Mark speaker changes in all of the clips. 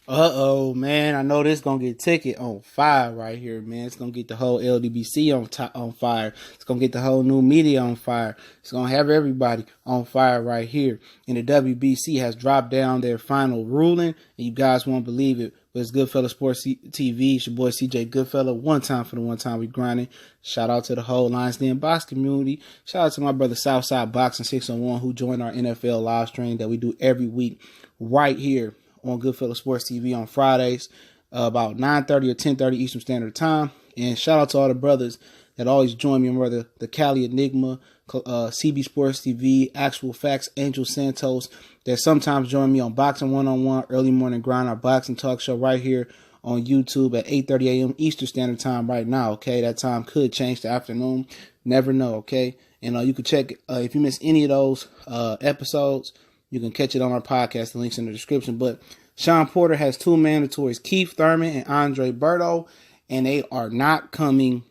Speaker 1: Man. I know this gonna get ticket on fire right here, man. It's gonna get the whole LDBC on fire. It's gonna get the whole new media on fire. It's gonna have everybody on fire right here. And the WBC has dropped down their final ruling, and you guys won't believe it. But it's Goodfella Sports TV. It's your boy CJ Goodfella. One time for the one time we grinding. Shout out to the whole Lions Den Box community. Shout out to my brother Southside Boxing 601 who joined our NFL live stream that we do every week right here on Goodfella Sports TV on Fridays, about 9:30 or 10:30 Eastern Standard Time. And shout out to all the brothers that always join me, brother, the Cali Enigma, CB Sports TV, Actual Facts, Angel Santos, that sometimes join me on Boxing 101, Early Morning Grind, our boxing talk show right here on YouTube at 8:30 a.m. Eastern Standard Time right now, okay? That time could change to afternoon. Never know, okay? And you can check, if you miss any of those episodes, you can catch it on our podcast. The link's in the description. But Shawn Porter has two mandatories, Keith Thurman and Andre Berto, and they are not coming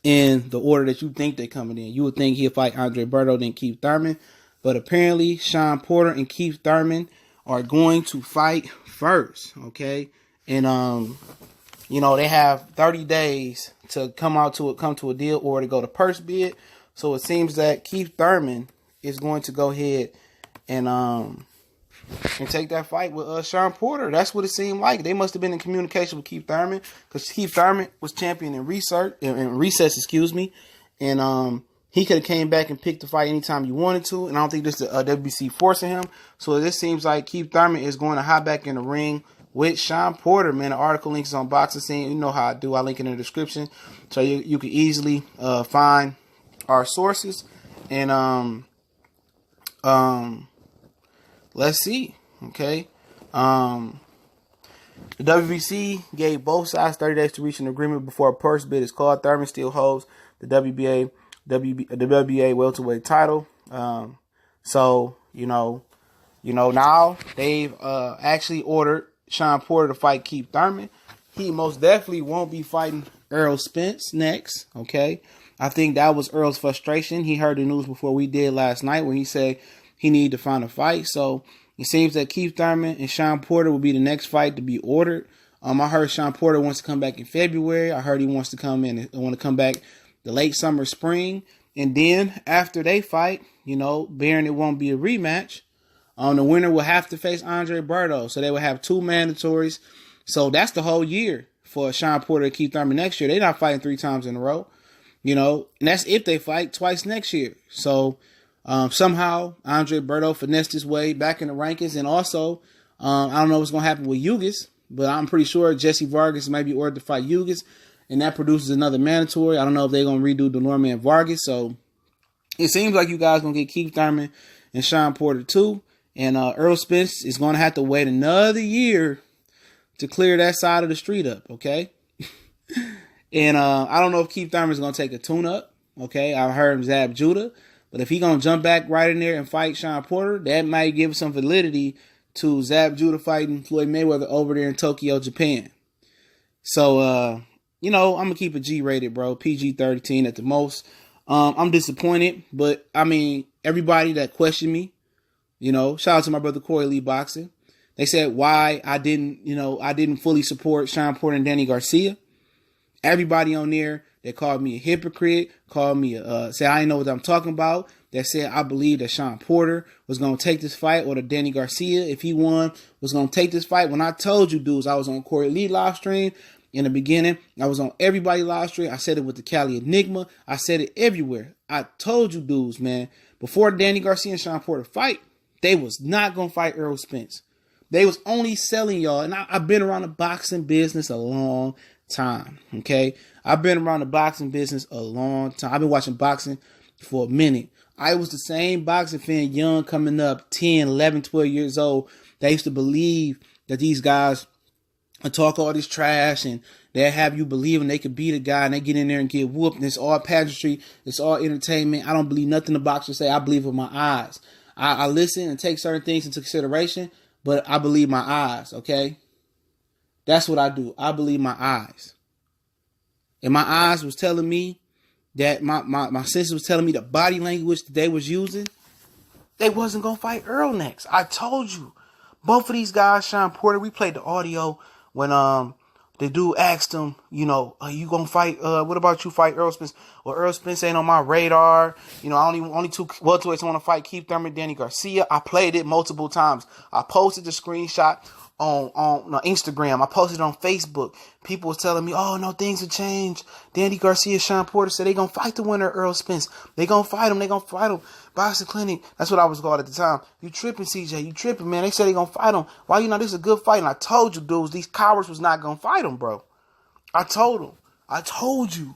Speaker 1: in the order that you think they're coming in. You would think he'll fight Andre Berto, then Keith Thurman. But apparently, Shawn Porter and Keith Thurman are going to fight first, okay? And, they have 30 days to come to a deal or to go to purse bid. So it seems that Keith Thurman is going to go ahead and take that fight with Shawn Porter. That's what it seemed like. They must have been in communication with Keith Thurman, because Keith Thurman was champion in recess, and he could have came back and picked the fight anytime you wanted to. And I don't think this is WBC forcing him. So this seems like Keith Thurman is going to hop back in the ring with Shawn Porter. Man, the article links on Boxing Scene. You know how I do. I link it in the description, so you can easily find our sources. And let's see. Okay. The WBC gave both sides 30 days to reach an agreement before a purse bid is called. Thurman still holds the WBA welterweight title. So now they've actually ordered Shawn Porter to fight Keith Thurman. He most definitely won't be fighting Errol Spence next. Okay. I think that was Errol's frustration. He heard the news before we did last night when he said he needed to find a fight. So it seems that Keith Thurman and Shawn Porter will be the next fight to be ordered. I heard Shawn Porter wants to come back in February. I heard he wants to come back the late summer, spring. And then after they fight, bearing it won't be a rematch, the winner will have to face Andre Berto. So they will have two mandatories. So that's the whole year for Shawn Porter and Keith Thurman next year. They're not fighting 3 times in a row, and that's if they fight twice next year. So somehow Andre Berto finessed his way back in the rankings. And also, I don't know what's going to happen with Yugas, but I'm pretty sure Jesse Vargas might be ordered to fight Yugas, and that produces another mandatory. I don't know if they're going to redo Delorme and Vargas. So it seems like you guys going to get Keith Thurman and Shawn Porter too. And Errol Spence is going to have to wait another year to clear that side of the street up, okay? And I don't know if Keith Thurman is going to take a tune-up, okay? I heard Zab Judah. But if he's going to jump back right in there and fight Shawn Porter, that might give some validity to Zab Judah fighting Floyd Mayweather over there in Tokyo, Japan. So, I'm going to keep it G-rated, bro. PG-13 at the most. I'm disappointed, but, everybody that questioned me, shout out to my brother Corey Lee Boxing. They said why I didn't fully support Shawn Porter and Danny Garcia. Everybody on there that called me a hypocrite, called me said I didn't know what I'm talking about. That said I believe that Shawn Porter was going to take this fight, or that Danny Garcia, if he won, was going to take this fight. When I told you dudes, I was on Corey Lee live stream in the beginning. I was on everybody live stream. I said it with the Cali Enigma. I said it everywhere. I told you dudes, man, before Danny Garcia and Shawn Porter fight, they was not going to fight Errol Spence. They was only selling y'all. And I've been around the boxing business a long time, okay? I've been around the boxing business a long time. I've been watching boxing for a minute. I was the same boxing fan, young, coming up, 10, 11, 12 years old. They used to believe that these guys would talk all this trash, and they'll have you believing they could beat a guy, and they get in there and get whooped, and it's all pageantry, it's all entertainment. I don't believe nothing the boxers say. I believe with my eyes. I listen and take certain things into consideration, but I believe my eyes, okay? That's what I do. I believe my eyes. And my eyes was telling me that my senses was telling me the body language that they was using, they wasn't going to fight Errol next. I told you Both of these guys, Shawn Porter, we played the audio when the dude asked him, you know, are you gonna fight? What about you fight Errol Spence? Well, Errol Spence ain't on my radar. You know, only two welterweights want to fight: Keith Thurman, Danny Garcia. I played it multiple times. I posted the screenshot on Instagram. I posted it on Facebook. People was telling me, oh no, things have changed. Danny Garcia, Shawn Porter said they gonna fight the winner, Errol Spence. They gonna fight him. They gonna fight him. Boxing Clinic. That's what I was called at the time. You tripping, CJ? You tripping, man? They said they gonna fight him. Why you know this is a good fight? And I told you, dudes, these cowards was not gonna fight him, bro. I told them. I told you.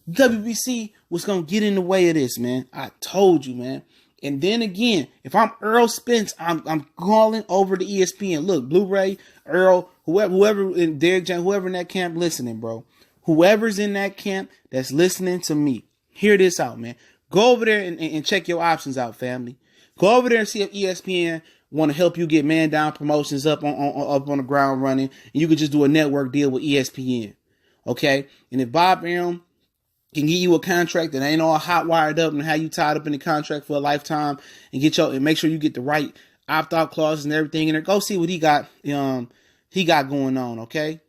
Speaker 1: WBC was gonna get in the way of this, man. I told you, man. And then again, if I'm Errol Spence, I'm calling over to ESPN. Look, Blu-ray, Errol, whoever in Derek James, whoever in that camp listening, bro. Whoever's in that camp that's listening to me, hear this out, man. Go over there and check your options out, family. Go over there and see if ESPN want to help you get man down promotions up on the ground running, and you could just do a network deal with ESPN, okay? And if Bob Arum can give you a contract that ain't all hot wired up and how you tied up in the contract for a lifetime, and make sure you get the right opt-out clauses and everything in there, go see what he got going on, okay?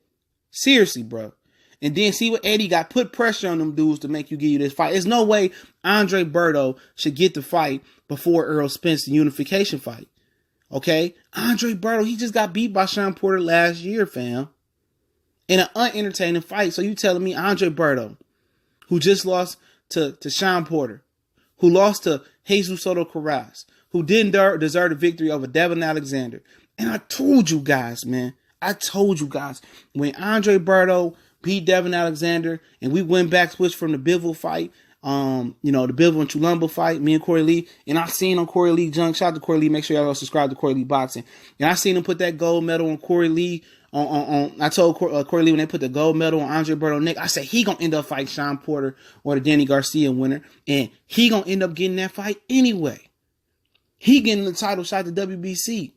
Speaker 1: Seriously, bro. And then see what Eddie got. Put pressure on them dudes to make you give you this fight. There's no way Andre Berto should get the fight before Errol Spence, the unification fight. Okay? Andre Berto, he just got beat by Shawn Porter last year, fam. In an unentertaining fight. So you telling me Andre Berto, who just lost to Shawn Porter, who lost to Jesus Soto Carras, who didn't deserve the victory over Devin Alexander. And I told you guys, man. When Andre Berto beat Devin Alexander and we went back switch from the Bivol fight, the Bivol and Chulumba fight, me and Corey Lee, and I seen on Corey Lee Junk, shout out to Corey Lee, make sure y'all subscribe to Corey Lee Boxing. And I seen him put that gold medal on Corey Lee I told Corey Lee when they put the gold medal on Andre Berto neck, I said he gonna end up fighting Shawn Porter or the Danny Garcia winner, and he gonna end up getting that fight anyway. He getting the title shot to WBC.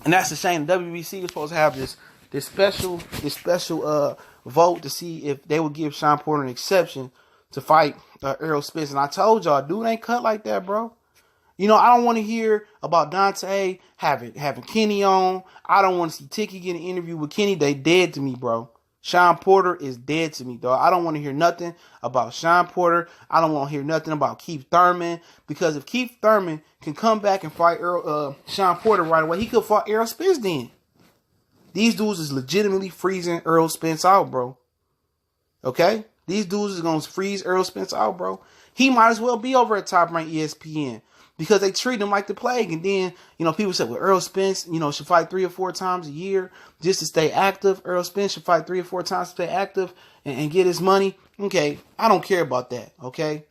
Speaker 1: And that's the shame. The WBC was supposed to have this special vote to see if they would give Shawn Porter an exception to fight Errol Spence. And I told y'all, dude ain't cut like that, bro. You know, I don't want to hear about Dante having Kenny on. I don't want to see Tiki get an interview with Kenny. They dead to me, bro. Shawn Porter is dead to me, dog. I don't want to hear nothing about Shawn Porter. I don't want to hear nothing about Keith Thurman. Because if Keith Thurman can come back and fight Shawn Porter right away, he could fight Errol Spence then. These dudes is legitimately freezing Errol Spence out, bro. Okay? These dudes is going to freeze Errol Spence out, bro. He might as well be over at Top Rank ESPN because they treat him like the plague. And then, people say, well, Errol Spence, should fight 3 or 4 times a year just to stay active. Errol Spence should fight 3 or 4 times to stay active and get his money. Okay, I don't care about that, okay?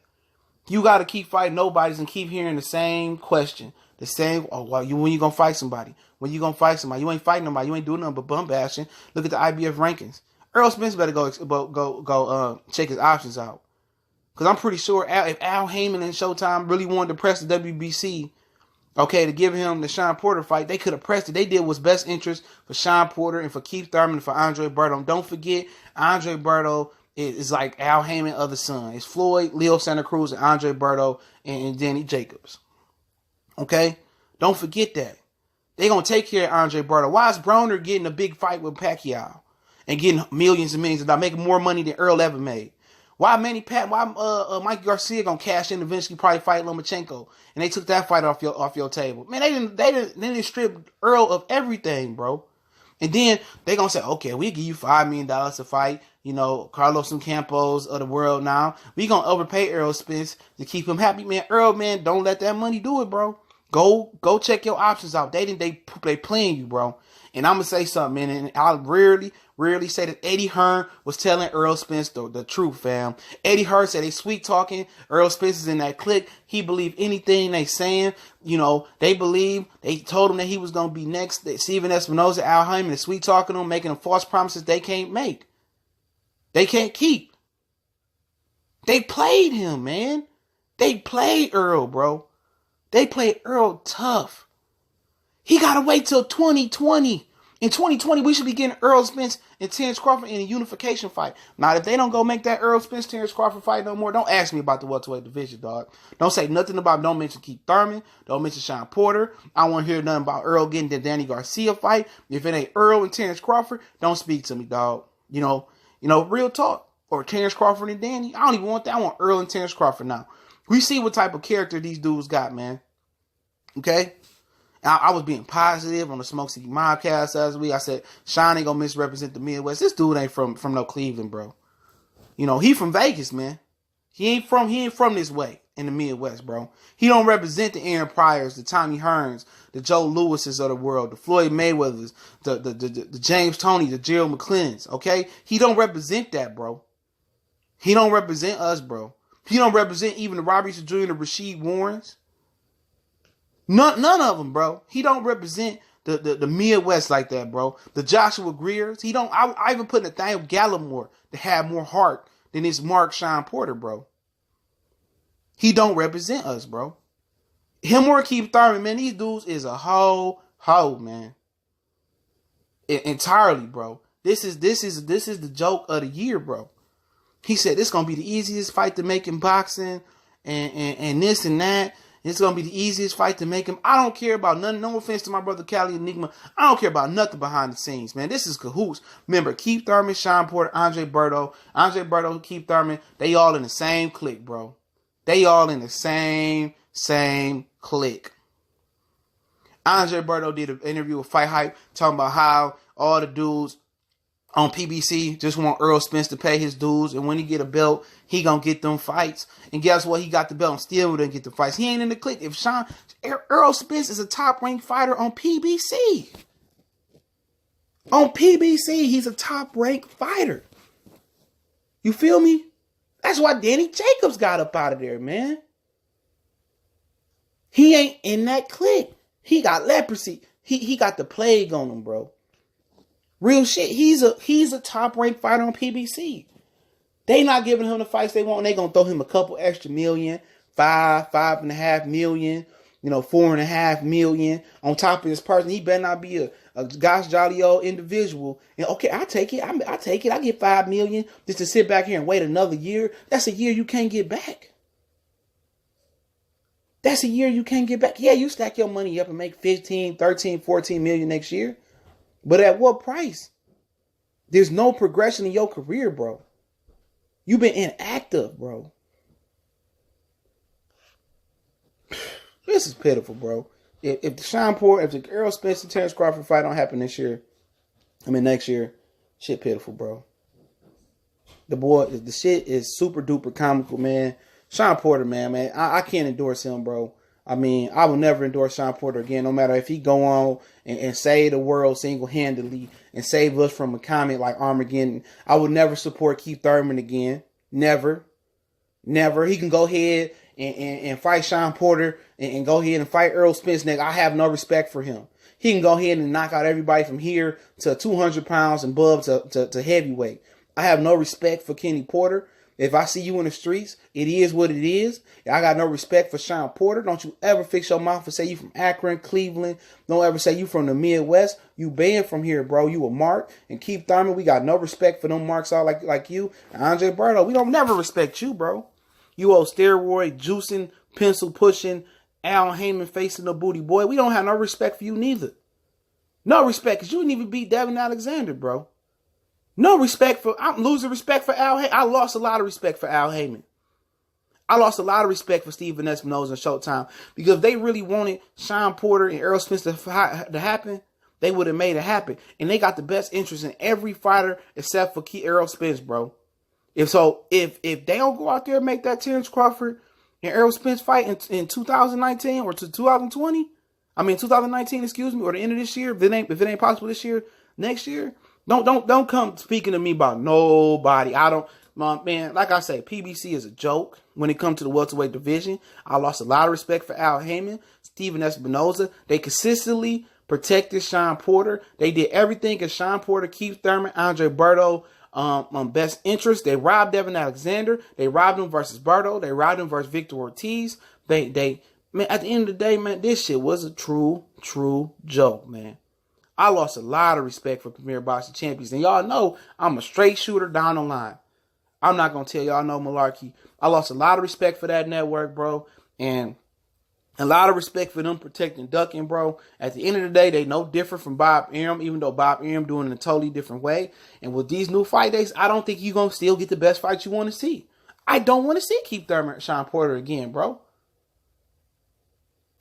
Speaker 1: You got to keep fighting nobodies and keep hearing the same question. The same, when you going to fight somebody? When you going to fight somebody? You ain't fighting nobody. You ain't doing nothing but bum bashing. Look at the IBF rankings. Errol Spence better go check his options out. Because I'm pretty sure if Al Haymon and Showtime really wanted to press the WBC, okay, to give him the Shawn Porter fight, they could have pressed it. They did what's best interest for Shawn Porter and for Keith Thurman and for Andre Berto. Don't forget, Andre Berto is like Al Haymon of the Sun. It's Floyd, Leo Santa Cruz, and Andre Berto and Danny Jacobs. Okay? Don't forget that. They're going to take care of Andre Berto. Why is Broner getting a big fight with Pacquiao and getting millions and millions of dollars, making more money than Errol ever made? Why Mike Garcia gonna cash in and eventually probably fight Lomachenko, and they took that fight off your table? Man, they didn't strip Earl of everything, bro. And then they gonna say, okay, we'll give you $5 million to fight, Carlos Campos of the world. Now we gonna overpay Errol Spence to keep him happy, man. Earl, man, don't let that money do it, bro. Go check your options out. They playing you, bro. And I'm gonna say something, man, and I rarely say that Eddie Hearn was telling Errol Spence the truth, fam. Eddie Hearn said they sweet talking. Errol Spence is in that clique. He believed anything they saying. They told him that he was gonna be next. Steven Espinoza, Al Haymon, is sweet talking them, making them false promises they can't make. They can't keep. They played him, man. They played Earl, bro. They played Earl tough. He gotta wait till 2020. In 2020, we should be getting Errol Spence and Terence Crawford in a unification fight. Now, if they don't go make that Errol Spence, Terence Crawford fight no more, don't ask me about the welterweight division, dog. Don't say nothing about, don't mention Keith Thurman. Don't mention Shawn Porter. I don't want to hear nothing about Errol getting the Danny Garcia fight. If it ain't Errol and Terence Crawford, don't speak to me, dog. You know, real talk. Or Terence Crawford and Danny. I don't even want that. I want Errol and Terence Crawford now. We see what type of character these dudes got, man. Okay? I was being positive on the Smoke City Mobcast last week. I said, Shawn ain't gonna misrepresent the Midwest. This dude ain't from no Cleveland, bro. You know, he from Vegas, man. He ain't from this way in the Midwest, bro. He don't represent the Aaron Pryors, the Tommy Hearns, the Joe Lewises of the world, the Floyd Mayweathers, the James Toney, the Gerald McClennans, okay? He don't represent that, bro. He don't represent us, bro. He don't represent even the Robbie Jr., the Rasheed Warrens. None of them, bro. He don't represent the Midwest like that, bro. The Joshua Greers. He don't. I even put Nathaniel Gallimore to have more heart than this Mark Shawn Porter, bro. He don't represent us, bro. Him or Keith Thurman, man. These dudes is a hoe, man. Entirely, bro. This is the joke of the year, bro. He said this gonna be the easiest fight to make in boxing, and this and that. It's going to be the easiest fight to make him. I don't care about nothing. No offense to my brother Cali Enigma. I don't care about nothing behind the scenes, man. This is cahoots. Remember, Keith Thurman, Shawn Porter, Andre Berto, Keith Thurman, they all in the same clique, bro. They all in the same clique. Andre Berto did an interview with Fight Hype talking about how all the dudes on PBC just want Errol Spence to pay his dues, and when he get a belt, he gonna get them fights. And guess what? He got the belt and still didn't get the fights. He ain't in the clique. If Errol Spence is a top-ranked fighter on PBC. On PBC, he's a top-ranked fighter. You feel me? That's why Danny Jacobs got up out of there, man. He ain't in that clique. He got leprosy. He got the plague on him, bro. Real shit. He's a top-ranked fighter on PBC. They not giving him the fights they want. And they gonna throw him a couple extra million, $5.5 million, $4.5 million on top of this person. He better not be a gosh jolly old individual. And okay, I take it. I take it. I get $5 million just to sit back here and wait another year. That's a year you can't get back. That's a year you can't get back. Yeah, you stack your money up and make 15, 13, 14 million next year. But at what price? There's no progression in your career, bro. You've been inactive, bro. This is pitiful, bro. If the Shawn Porter, if the Errol Spence and Terence Crawford fight don't happen next year, shit pitiful, bro. The shit is super duper comical, man. Shawn Porter, man, I can't endorse him, bro. I mean, I will never endorse Shawn Porter again, no matter if he go on and save the world single-handedly and save us from a comment like Armageddon. I would never support Keith Thurman again. Never. He can go ahead and fight Shawn Porter and go ahead and fight Errol Spence next. I have no respect for him. He can go ahead and knock out everybody from here to 200 pounds and above to heavyweight. I have no respect for Kenny Porter. If I see you in the streets, it is what it is. I got no respect for Shawn Porter. Don't you ever fix your mouth and say you from Akron, Cleveland. Don't ever say you from the Midwest. You banned from here, bro. You a mark. And Keith Thurman, we got no respect for them marks all like you. And Andre Berto, we don't never respect you, bro. You old steroid, juicing, pencil pushing, Al Haymon facing the booty boy. We don't have no respect for you neither. No respect, because you didn't even beat Devin Alexander, bro. No respect for, I'm losing respect for Al Haymon. I lost a lot of respect for Al Haymon. I lost a lot of respect for Stephen Espinoza and Showtime, because if they really wanted Shawn Porter and Errol Spence to happen, they would have made it happen. And they got the best interest in every fighter except for Errol Spence, bro. If they don't go out there and make that Terence Crawford and Errol Spence fight in 2019 or to 2020, 2019, excuse me, or the end of this year, if it ain't possible this year, next year, don't come speaking to me about nobody. Man, like I say, PBC is a joke when it comes to the welterweight division. I lost a lot of respect for Al Haymon, Stephen Espinoza. They consistently protected Shawn Porter. They did everything in Shawn Porter, Keith Thurman, Andre Berto, best interest. They robbed Devin Alexander. They robbed him versus Berto. They robbed him versus Victor Ortiz. Man, at the end of the day, man, this shit was a true joke, man. I lost a lot of respect for Premier Boxing Champions. And y'all know I'm a straight shooter down the line. I'm not going to tell y'all no malarkey. I lost a lot of respect for that network, bro. And a lot of respect for them protecting ducking, bro. At the end of the day, they no different from Bob Arum, even though Bob Arum doing it in a totally different way. And with these new fight days, I don't think you're going to still get the best fight you want to see. I don't want to see Keith Thurman and Shawn Porter again, bro.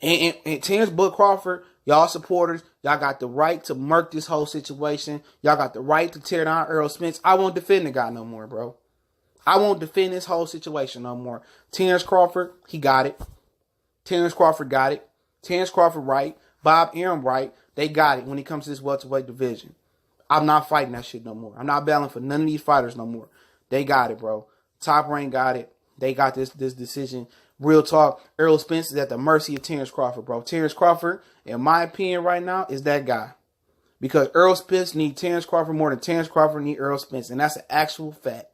Speaker 1: And Terence Crawford, y'all supporters, y'all got the right to murk this whole situation. Y'all got the right to tear down Errol Spence. I won't defend the guy no more, bro. I won't defend this whole situation no more. Terence Crawford, he got it. Terence Crawford got it. Terence Crawford right. Bob Arum right. They got it when it comes to this welterweight division. I'm not fighting that shit no more. I'm not battling for none of these fighters no more. They got it, bro. Top Rank got it. They got this decision. Real talk, Errol Spence is at the mercy of Terence Crawford, bro. Terence Crawford, in my opinion right now, is that guy. Because Errol Spence needs Terence Crawford more than Terence Crawford needs Errol Spence. And that's an actual fact.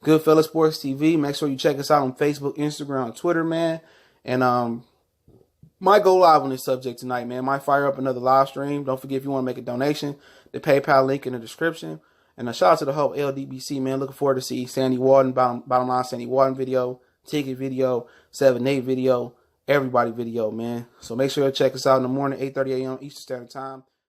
Speaker 1: Goodfella Sports TV. Make sure you check us out on Facebook, Instagram, and Twitter, man. And might go live on this subject tonight, man. Might fire up another live stream. Don't forget if you want to make a donation, the PayPal link in the description. And a shout out to the whole LDBC, man. Looking forward to see Sandy Walden, bottom line Sandy Walden video, ticket video, 7-8 video, everybody video, man. So make sure you check us out in the morning, 8:30 a.m. Eastern Standard Time.